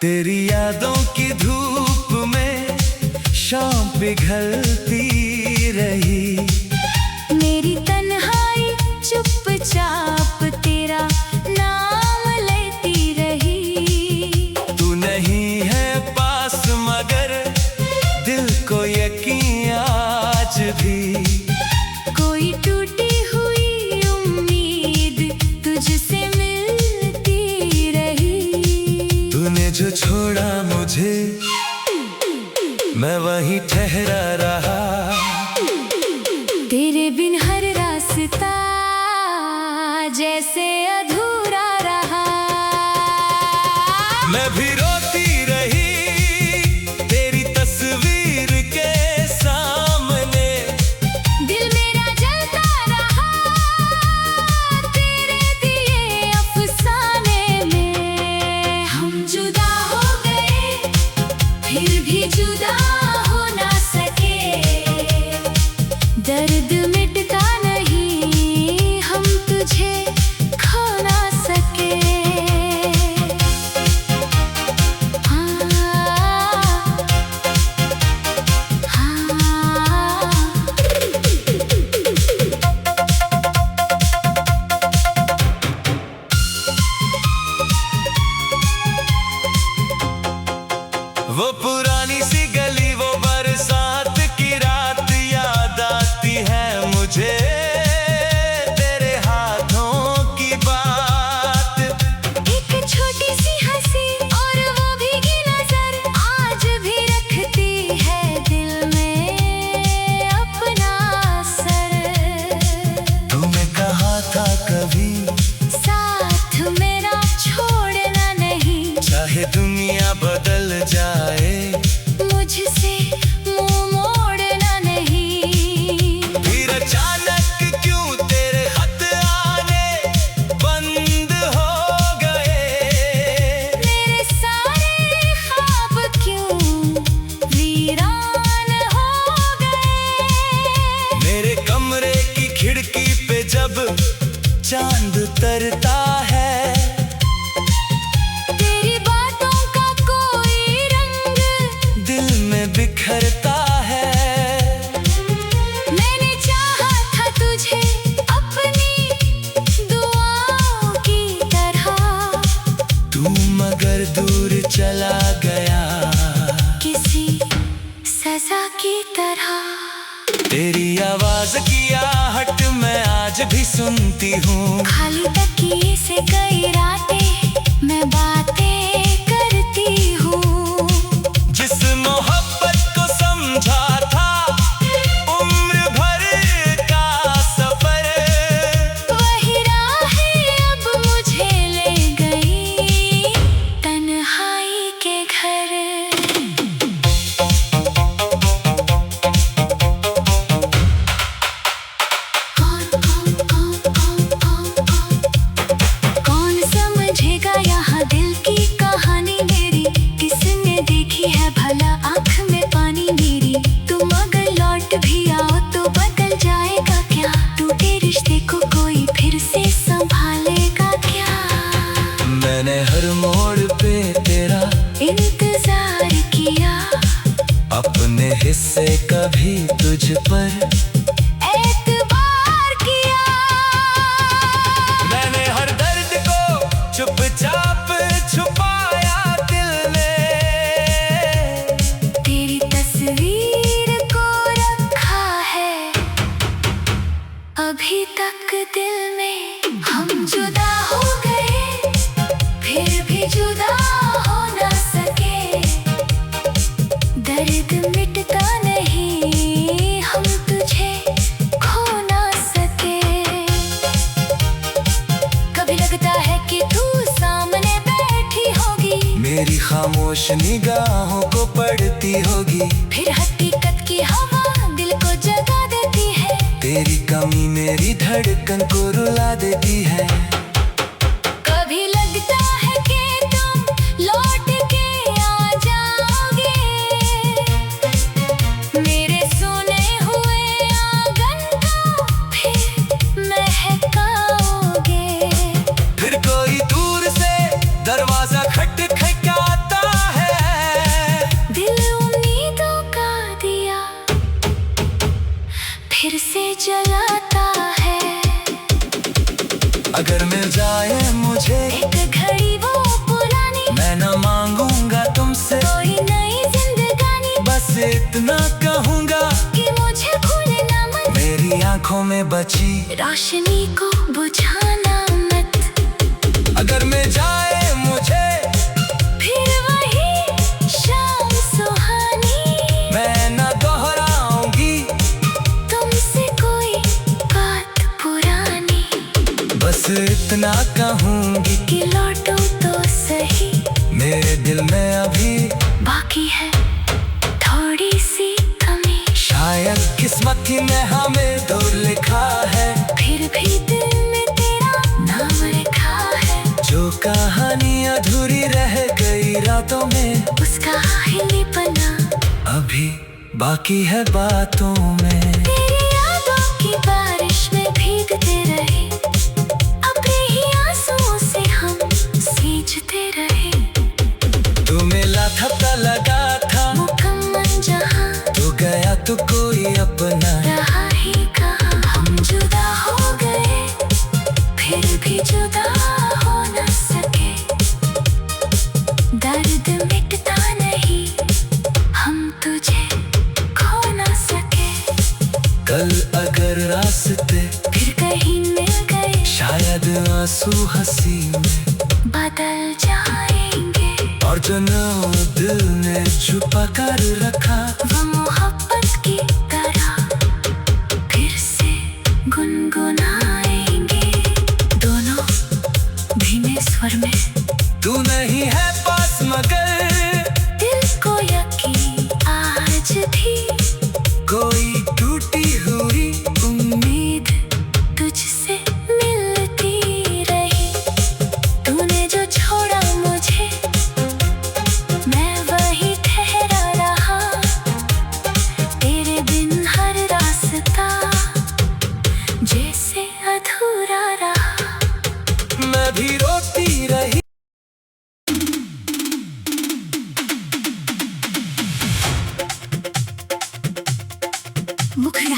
तेरी यादों की धूप में शाम पिघलती रही। मेरी तन्हाई चुपचाप तेरा नाम लेती रही। तू नहीं है पास मगर दिल को यकीन आज भी। कोई टूटी हुई उम्मीद तुझसे मिलती रही। तूने जो छोड़ा मुझे मैं वहीं ठहरा रहा। तेरे बिन हर रास्ता जैसे अधूरा रहा। मैं भी रोती रही तेरी तस्वीर के सामने। दिल मेरा जलता रहा तेरे दिए अफसाने में। हम जुदा हो गए फिर भी जुदा हो ना सके। दर्द मिटता नहीं हम तुझे खो ना सके। वो पुरानी सी गली, वो बरसात की रात याद आती है मुझे। तेरे हाथों की बात, एक छोटी सी हंसी और वो भीगी नजर आज भी रखती है दिल में अपना असर। तूने कहा था कभी साथ मेरा छोड़ना नहीं। चाहे दुनिया बदल जाए मुझसे मुंह मोड़ना नहीं। फिर अचानक क्यों तेरे खत आने बंद हो गए। मेरे सारे ख्वाब क्यों वीरान हो गए। मेरे कमरे की खिड़की पे जब चांद उतरता है। तेरी बातों का कोई रंग दिल में बिखरता है। मैंने चाहा था तुझे अपनी दुआओं की तरह। तू मगर दूर चला गया किसी सजा की तरह। तेरी आवाज की आहट मैं आज भी सुनती हूँ। खाली तकिए से कई रातें मैं बातें करती हूँ। जिस मोहब्बत को समझा था उम्र भर का सफर, वही राहें अब मुझे ले गई तन्हाई के घर। कौन समझेगा यहाँ दिल की कहानी मेरी। किसने देखी है भला आँख में पानी मेरी। तुम अगर लौट भी आओ तो बदल जाएगा क्या। टूटे रिश्ते को कोई फिर से संभालेगा क्या। मैंने हर मोड़ पे तेरा इंतजार किया अपने हिस्से कभी तुझ पर एतबार किया। मैंने हर दर्द को चुपचाप छुपाया दिल में। तेरी तस्वीर को रखा है अभी तक दिल में। हम जुदा हो गए फिर भी जुदा हो ना सके। दर्द मिटता नहीं हम तुझे खो ना सके। कभी लगता है कि तू सामने बैठी होगी। मेरी खामोश निगाहों को पढ़ती होगी। फिर हकीकत की हवा दिल को जगा देती है। तेरी कमी मेरी धड़कन को रुला देती है। कभी लगता है कि तुम लौट के आ जाओगे। मेरे सुने हुए आंगन को फिर महकाओगे। फिर कोई दूर से दरवाजा खटखटाता में बची रोशनी को बुझाना मत, अगर मिल जाए मुझे फिर वही शाम सुहानी। मैं न दोहराऊंगी तुमसे कोई बात पुरानी, बस इतना कहूंगी कि लौटो तो सही। मेरे दिल में अभी बाकी है थोड़ी सी कमी, शायद किस्मत ही में हमें दूर लिखा है, फिर भी दिल में तेरा नाम लिखा है। जो कहानी अधूरी रह गई रातों में, उसका हिली पना अभी बाकी है बातों में। तेरी यादों की बारिश में भीगते रहे, अपने ही आंसुओं से हम सींचते रहे। तू मिला था पता लगा था मुकम्मल जहां, तू गया तो कोई अपना रहा ही कहाँ। हम जुदा हो गए, फिर भी जुदा हो न सके। दर्द मिटता नहीं, हम तुझे खो न सके। कल अगर रास्ते फिर कहीं मिल गए, शायद आंसू हंसी में बदल जाएंगे। और जो नाम दिल ने छुपा कर रखा, वो मोहब्बत की तरह फिर से गुनगुनाएंगे। दोनों धीमे स्वर में, तू नहीं है पास मगर दिल को यकीन आज भी कोई टूटी हुई उम्मीद तुझसे मिलती रही। तूने जो छोड़ा मुझे, मैं वही ठहरा रहा। तेरे बिन हर रास्ता जैसे अधूरा रहा। मैं भी रोती रही। मुखड़ा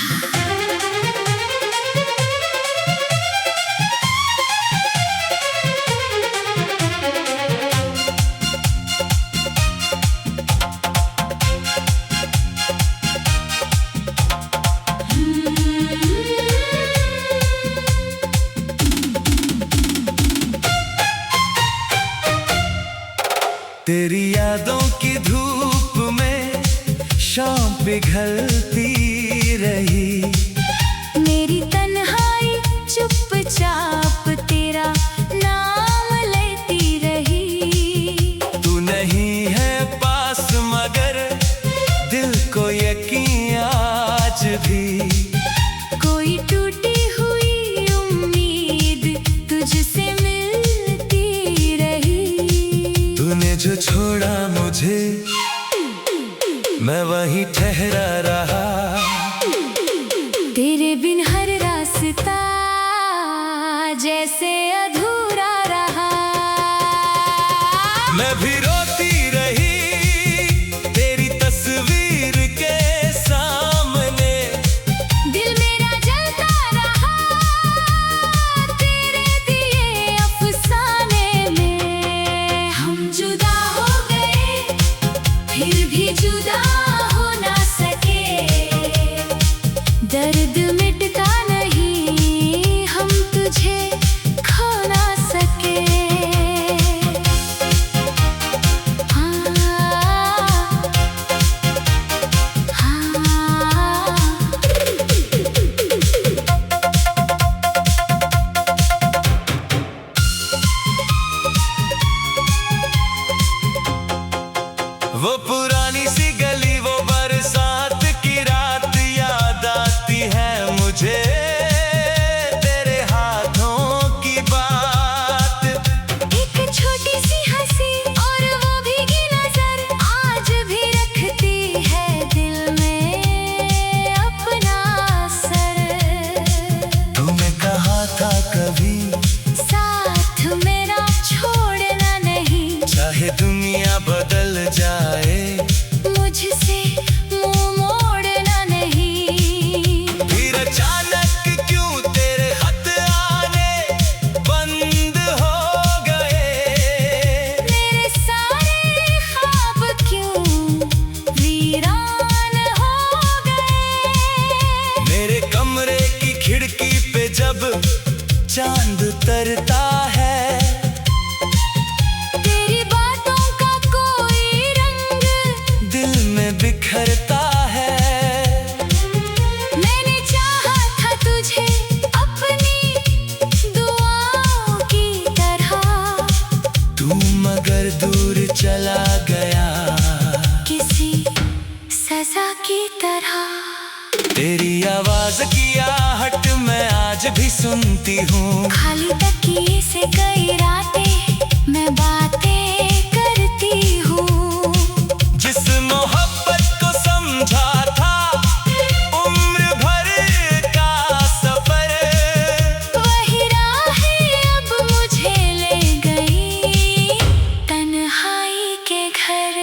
तेरी यादों की धूप में शाम पिघलती रही। मेरी तन्हाई चुपचाप तेरा नाम लेती रही। तू नहीं है पास मगर दिल को यकीन आज भी कोई टूटी हुई उम्मीद तुझसे मिलती रही। तूने जो छोड़ा मुझे, मैं वहीं ठहरा रहा। तेरे बिन हर रास्ता जैसे अधूरा रहा। मैं भी रोती रही तेरी तस्वीर के सामने। दिल मेरा जलता रहा तेरे दिए अफसाने में। हम जुदा हो गए, फिर भी जुदा हो ना सके। दर्द मिटता नहीं, हम तुझे खो ना सके। वो पुरानी सी गली, वो बरसात की रात याद आती है मुझे। तेरे हाथों की बात, एक छोटी सी हंसी और वो भीगी नजर आज भी रखती है दिल में अपना असर। तूने कहा था कभी साथ मेरा छोड़ना नहीं, चाहे दुनिया बदल जाए, मुझसे मुंह मोड़ना नहीं। फिर अचानक क्यों तेरे खत आने बंद हो गए। मेरे सारे ख्वाब क्यों वीरान हो गए। मेरे कमरे की खिड़की मगर दूर चला गया किसी सजा की तरह। तेरी आवाज की आहट मैं आज भी सुनती हूँ। खाली तकिए से कई रातें मैं बातें करती हूँ। जिस मोहब्बत को समझा था उम्र भर का सफर, वही राहें अब मुझे ले गई तन्हाई के घर।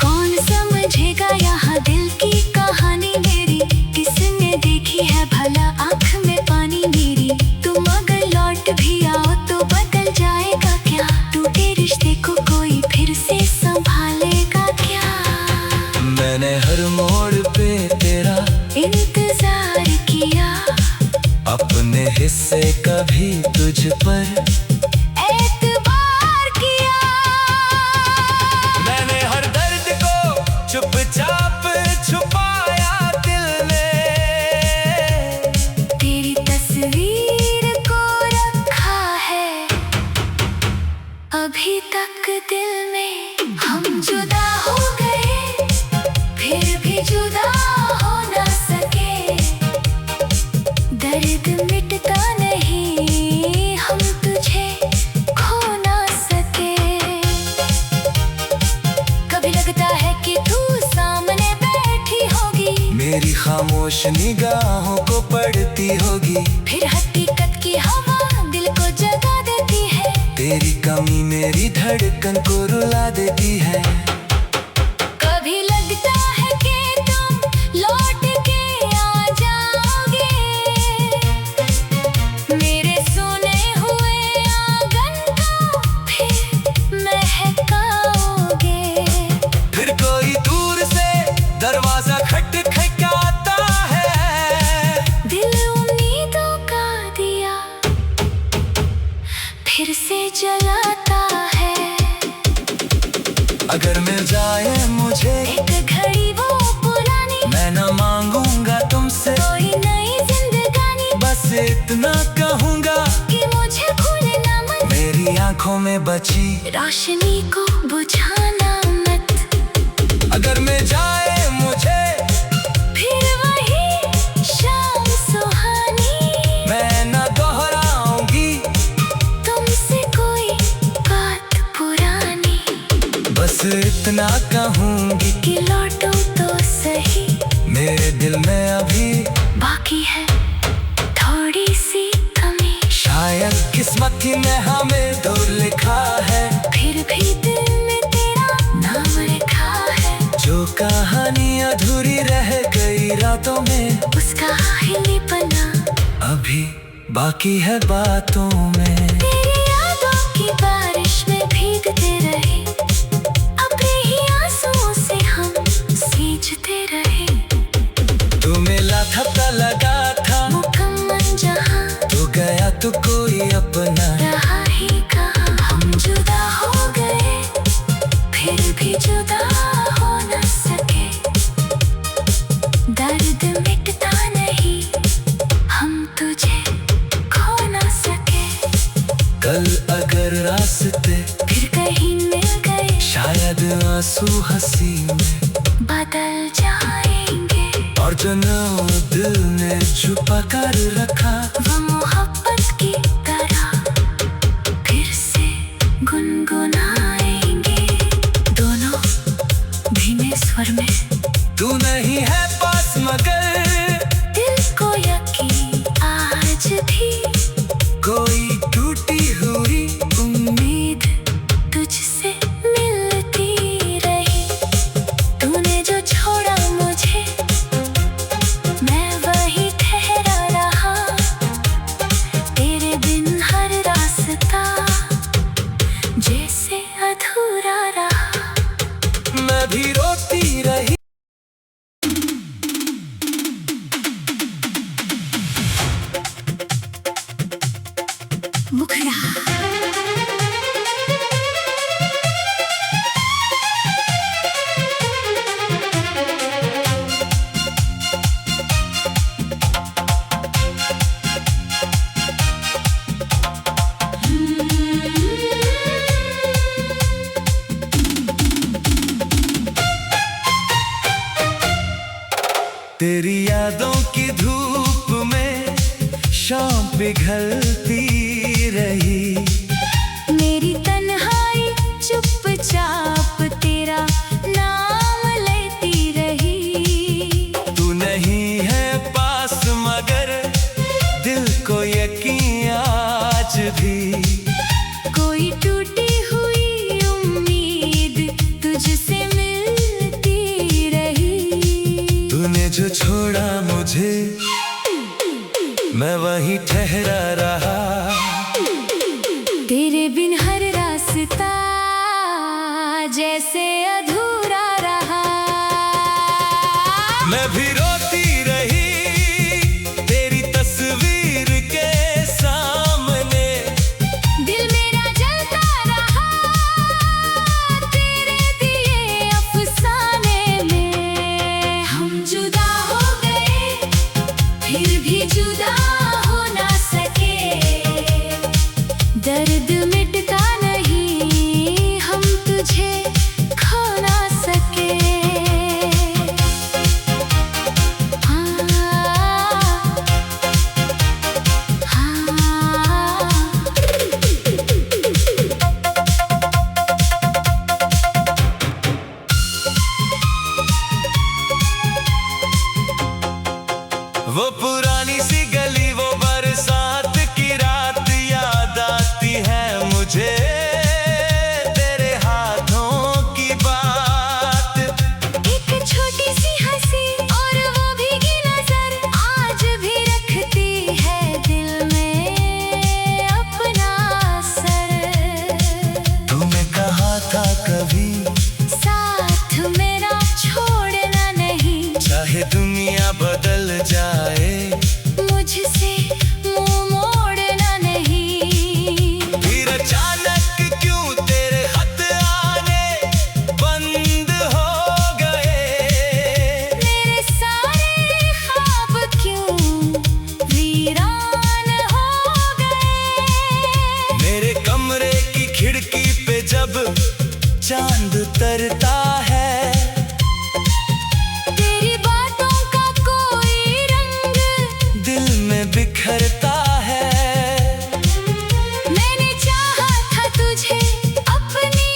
कौन समझेगा यहाँ दिल की कहानी मेरी, किसने देखी है भला आँख में पानी मेरी। तुम अगर लौट भी आओ तो बदल जाएगा क्या, टूटे रिश्ते को कोई फिर से संभालेगा क्या। मैंने हर मोड़ पे तेरा इंतजार किया, अपने हिस्से का भी तुझ पर एतबार किया। मैंने हर दर्द को चुपचाप छुपाया दिल में, तेरी तस्वीर को रखा है अभी तक दिल में। हम जुदा हो गए फिर भी जुदा हो ना सके, दर्द मिटता नहीं हम तुझे खो ना सके। कभी लगता है कि तू सामने बैठी होगी, मेरी खामोश निगाहों को पढ़ती होगी। फिर हकीकत की हवा दिल को जगा देती है, तेरी कमी मेरी धड़कन को रुला देती है। कभी लगता है कि तुम लौट के आ जाओगे, मेरे सुने हुए आंगन को फिर महकाओगे। फिर कोई दूर से दरवाजा खटखटाता है, दिल उम्मीदों का दिया फिर से जलाता है। अगर मिल जाए मुझे एक घड़ी वो पुरानी, मैं न मांगूंगा तुमसे कोई नई जिंदगानी, बस इतना कहूंगा कि मुझे भूले ना मत, मेरी आंखों में बची रोशनी को बुझाना मत। अगर मिल जाए मुझे फिर वही शाम सुहानी, मैं न दोहराऊंगी तुमसे कोई बात पुरानी, बस इतना कहूंगी कि लौटो तो सही। मेरे दिल में अभी बाकी है थोड़ी सी कमी, शायद किस्मत ही में हमें दूर लिखा है, फिर भी दिल में तेरा नाम लिखा है। जो कहानी अधूरी रह गई रातों में, उसका हिलीपना अभी बाकी है बातों में। तेरी यादों की बारिश में भीगते रहे, अपने ही आंसुओं से हम सींचते रहे। तू मिला था पता लगा था, मुकम्मल जहां तू गया तो कोई अपना रहा ही कहाँ। हम जुदा हो गए फिर भी जुदा हो न सके, दर्द मिटता नहीं हम तुझे खो न सके। कल अगर रास्ते फिर कहीं मिल गए, शायद आंसू हंसी में बदल जाएंगे। और जो नाम दिल ने छुपा कर रखा, वो मोहब्बत की तरह फिर से गुनगुनाएंगे, दोनों धीमे स्वर में। तू नहीं है पास मगर दिल को यकीन आज भी, कोई टूटी हुई उम्मीद तुझसे मिलती रही। तूने जो छोड़ा मुझे, मैं वही ठहरा रहा। तेरे बिन हर रास्ता जैसे अधूरा रहा। मैं भी रोती रही। तेरी यादों की धूप में शाम पिघलती रही। मेरी तन्हाई चुपचाप तेरा नाम लेती रही। तू नहीं है पास मगर दिल को यकीन आज भी। कोई टूटी हुई उम्मीद तुझसे मिलती रही। तूने जो छोड़ा मुझे मैं वहीं ठहरा रहा। तेरे बिन हर रास्ता जैसे अधूरा रहा। मैं भी रोती रही तेरी तस्वीर के सामने। दिल मेरा जलता रहा तेरे दिए अफसाने में। हम जुदा हो गए फिर भी जुदा हो ना सके। दर्द मिटता नहीं हम तुझे खो ना सके। वो पुरानी सी गली वो बरसात की रात याद आती है मुझे। तेरे हाथों की बात। एक छोटी सी हंसी और वो भीगी नजर आज भी रखती है दिल में अपना असर। तूने कहा था कभी साथ मेरा छोड़ना नहीं। चाहे दुनिया बदल जाए मुझसे मुंह मोड़ना नहीं। फिर अचानक क्यों तेरे खत आने बंद हो गए। मेरे सारे ख्वाब क्यों वीरान हो गए। मेरे कमरे की खिड़की पे जब चांद उतरता है। तेरी बातों का कोई रंग दिल में बिखरता है। मैंने चाहा था तुझे अपनी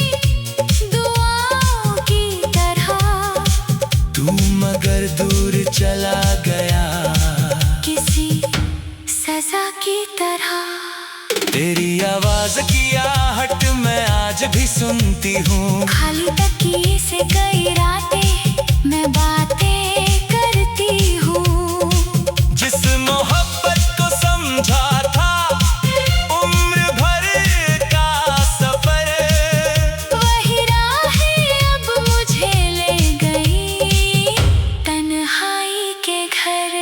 दुआओं की तरह। तू मगर दूर चला गया किसी सजा की तरह। तेरी आवाज की आहट मैं आज भी सुनती हूँ। खाली तकिए से कई रातें मैं बातें करती हूँ। जिस मोहब्बत को समझा था उम्र भर का सफर। वही राहें अब मुझे ले गई तन्हाई के घर।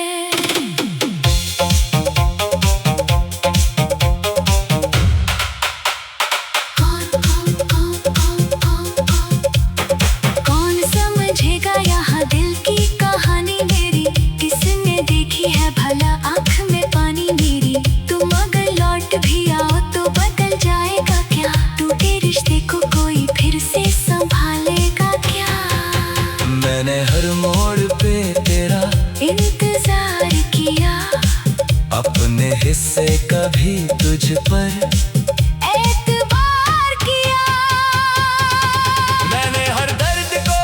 कौन समझेगा यहाँ दिल की कहानी मेरी। किसने देखी है भला आँख में पानी मेरी। तुम अगर लौट भी आओ तो बदल जाएगा क्या। टूटे रिश्ते को कोई फिर से संभालेगा क्या। मैंने हर मोड़ पे तेरा इंतजार किया अपने हिस्से कभी तुझ पर एतबार किया। मैंने हर दर्द को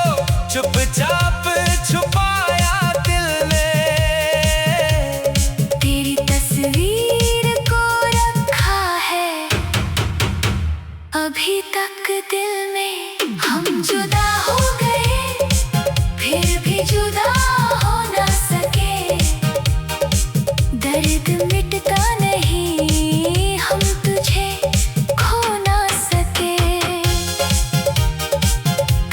चुपचाप छुपाया दिल में। तेरी तस्वीर को रखा है अभी तक दिल में। हम जुदा हो गए फिर भी जुदा हो ना सके। दर्द मिटता नहीं हम तुझे खो ना सके।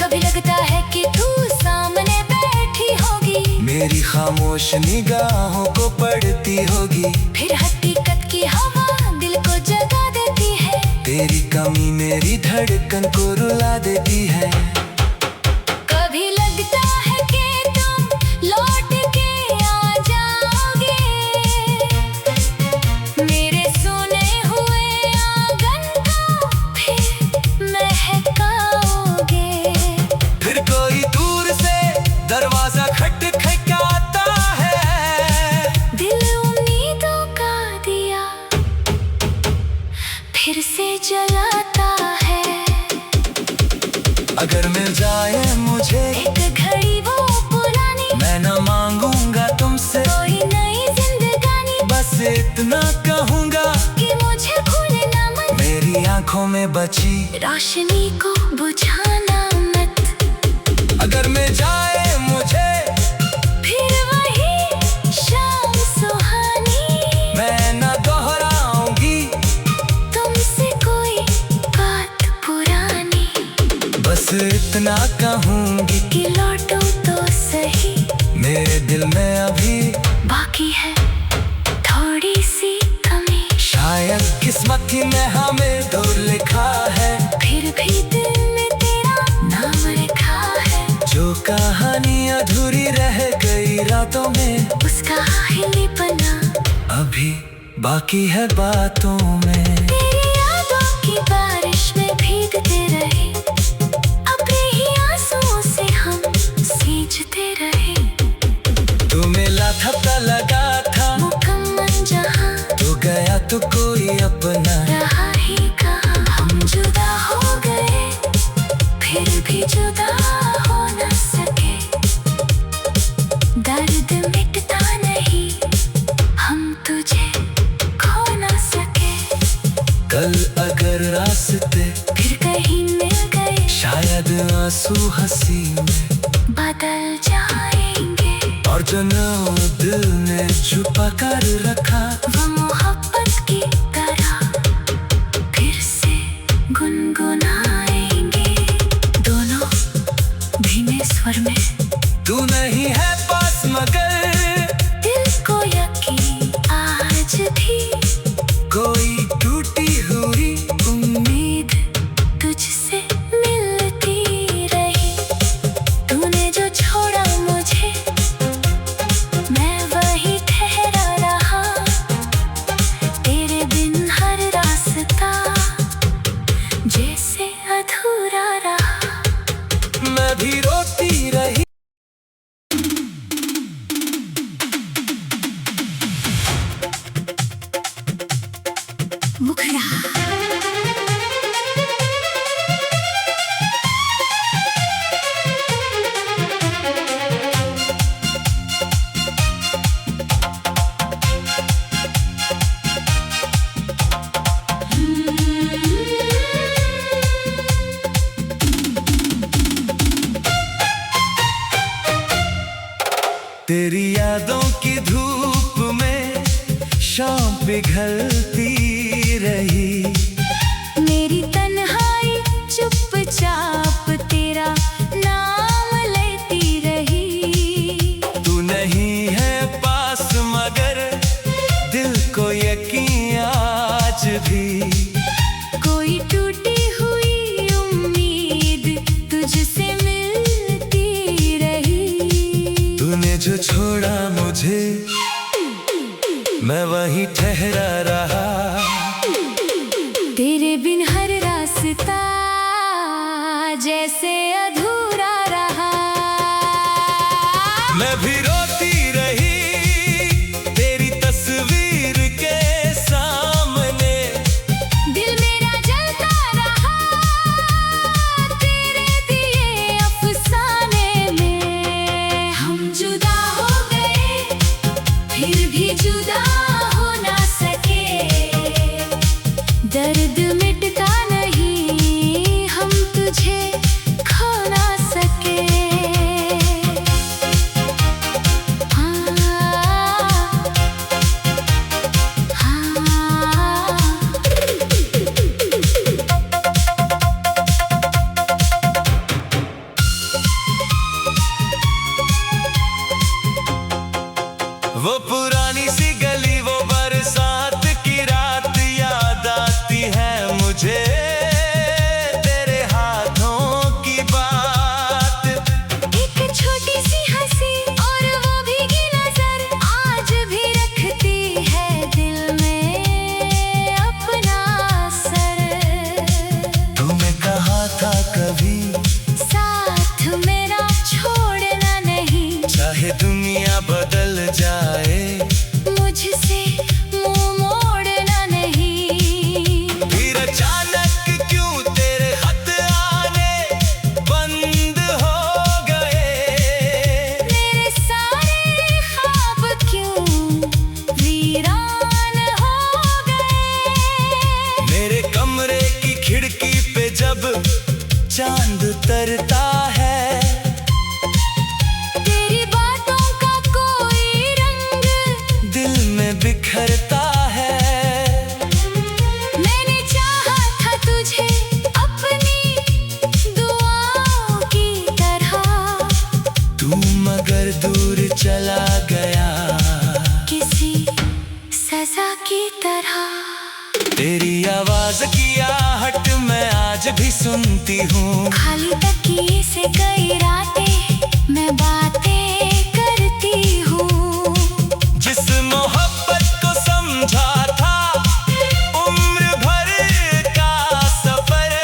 कभी लगता है कि तू सामने बैठी होगी। मेरी खामोश निगाहों को पढ़ती होगी। फिर हकीकत की हवा दिल को जगा देती है। तेरी कमी मेरी धड़कन को रुला देती है। कभी लगता है कि तुम लौट के आ जाओगे। मेरे सोने हुए आंगन को फिर महकाओगे। फिर कोई दूर से दरवाजा खटखटाता मांगूंगा तुमसे कोई नई जिंदगानी, बस इतना कहूंगा कि मुझे भूले ना मत। मेरी आंखों में बची रोशनी को बुझाना मत। अगर मैं जाए मुझे फिर वही शाम सुहानी, मैं न दोहराऊंगी तुमसे कोई बात पुरानी। बस इतना कहूंगी कि लौटो तो सही, मेरे दिल में अभी बाकी है थोड़ी सी कमी। शायद किस्मत ही में हमें दूर लिखा है, फिर भी दिल में तेरा नाम लिखा है। जो कहानी अधूरी रह गई रातों में, उसका हिलीपना अभी बाकी है बातों में। तेरी यादों की बारिश में भीगते रहे, अपने ही आंसुओं से हम सींचते रहे। तू मिला था पता लगा था, मुकम्मल जहां तू गया तो कोई अपना रहा ही कहाँ। हम जुदा हो गए, फिर भी जुदा हो न सके। दर्द मिटता नहीं, हम तुझे खो न सके। कल अगर रास्ते फिर कहीं मिल गए, शायद आंसू हंसी में बदल जाएंगे। और जो नाम दिल ने छुपा कर रखा, वो मोहब्बत की तरह फिर से गुनगुनाएंगे। दोनों धीमे स्वर में, तू नहीं है पास मगर दिल को यकीन आज भी कोई टूटी हुई उम्मीद तुझसे मिलती रही। तूने जो छोड़ा मुझे, मैं वही ठहरा रहा। तेरे बिन हर रास्ता जैसे अधूरा रहा। मैं भी रोती रही। मुखड़ा तेरी यादों की धूप में शाम पिघलती रही। मेरी तन्हाई चुपचाप तेरा नाम लेती रही। तू नहीं है पास मगर दिल को यकीन आज भी कोई टूटी हुई उम्मीद तुझसे मिलती रही। तूने जो छोड़ा मुझे, मैं वहीं ठहरा रहा। तेरे बिन हर रास्ता जैसे अधूरा रहा। मैं भी रोती रही तेरी तस्वीर के सामने। दिल मेरा जलता रहा तेरे दिए अफसाने में। हम जुदा हो गए, फिर भी जुदा हो ना सके। दर्द मिटता नहीं, हम तुझे खो ना सके। वो पुरानी सी गली, वो बरसात की रात याद आती है मुझे। तेरे हाथों की बात, एक छोटी सी हंसी और वो भीगी नजर आज भी रखती है दिल में अपना असर। तूने कहा था कभी साथ मेरा छोड़ना नहीं, चाहे दुनिया बदल जाए, मुझसे मुंह मोड़ना नहीं। फिर अचानक क्यों तेरे खत आने बंद हो गए। मेरे सारे चला गया किसी सजा की तरह। तेरी आवाज की आहट मैं आज भी सुनती हूँ। खाली तकिए से कई रातें मैं बातें करती हूँ। जिस मोहब्बत को समझा था उम्र भर का सफर,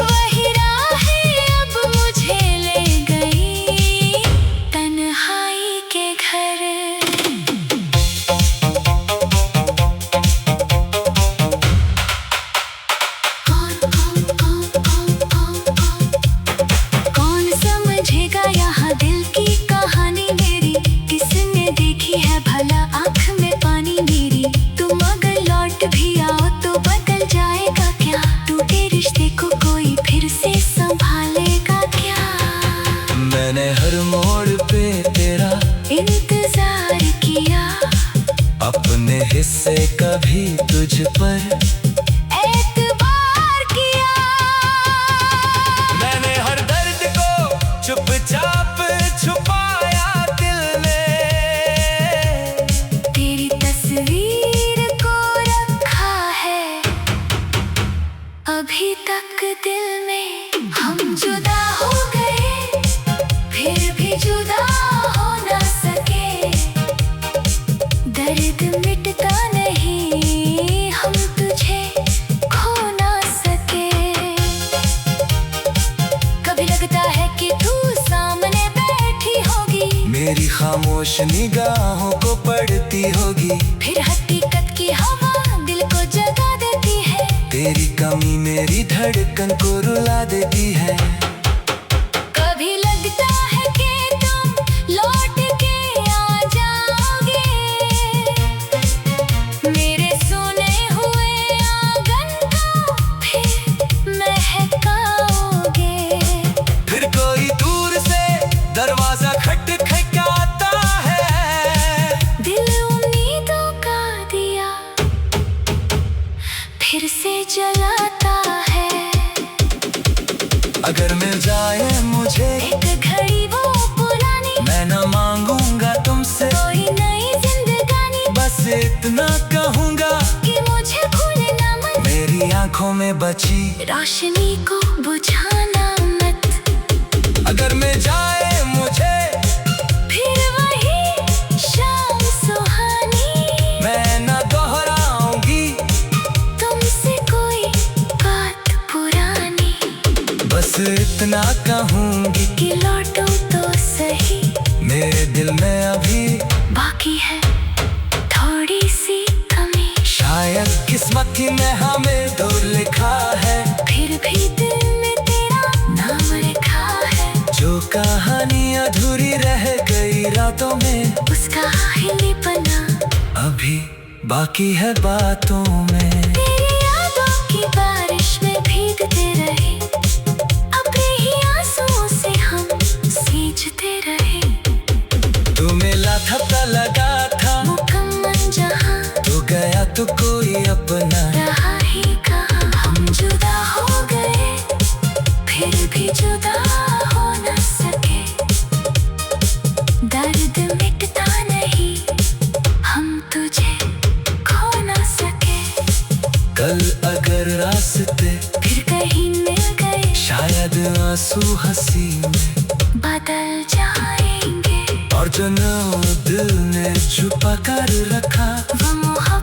वही राहें अब मुझे ले गई तन्हाई के घर। कौन समझेगा यहाँ दिल की कहानी मेरी, किसने देखी है भला आँख में पानी मेरी। तुम अगर लौट भी आओ तो बदल जाएगा क्या, टूटे रिश्ते को कोई फिर से संभालेगा क्या। मैंने हर मोड़ पे तेरा इंतजार किया, अपने हिस्से का भी तुझ पर एतबार किया। मैंने हर दर्द को चुपचाप छुपाया दिल में, तेरी तस्वीर को रखा है अभी तक दिल में। हम जुदा हो गए फिर भी जुदा हो ना सके, दर्द मिटता नहीं हम तुझे खो ना सके। कभी लगता है कि तू सामने बैठी होगी, मेरी खामोश निगाहों को पढ़ती होगी। फिर हकीकत की हवा दिल को जगा देती है, तेरी कमी मेरी धड़कन को रुला देती है। कभी लगता है कि तुम लौट के आ जाओगे, मेरे सुने हुए आंगन को फिर महकाओगे। फिर कोई दूर से दरवाजा खटखटाता है, दिल उम्मीदों का दिया फिर से जलाता है। अगर मिल जाए मुझे एक घड़ी वो पुरानी, मैं न मांगूंगा तुमसे कोई नई जिंदगानी, बस इतना कहूंगा कि मुझे खुले ना मन, मेरी आंखों में बची रोशनी को बुझाना मत। अगर मिल जाए मुझे फिर वही शाम सुहानी, मैं न दोहराऊंगी तुमसे कोई बात पुरानी, बस इतना कहूंगी कि लौटो तो सही। मेरे दिल में अभी बाकी है थोड़ी सी कमी, शायद किस्मत ही में हमें दूर लिखा है, फिर भी दिल में तेरा नाम लिखा है। जो कहानी अधूरी रह गई रातों में, उसका हिलीपना अभी बाकी है बातों में। तेरी यादों की बारिश में भीगते रहे, अपने ही आंसुओं से हम सींचते रहे। तू मिला था पता लगा था, मुकम्मल जहां तू गया तो कोई अपना रहा ही कहाँ। हम जुदा हो गए फिर भी जुदा हो न सके, दर्द मिटता नहीं हम तुझे खो न सके। कल अगर रास्ते फिर कहीं मिल गए, शायद आंसू हंसी में बदल जाएंगे। और जो दिल ने छुपा कर रखा, वो मोहब्बत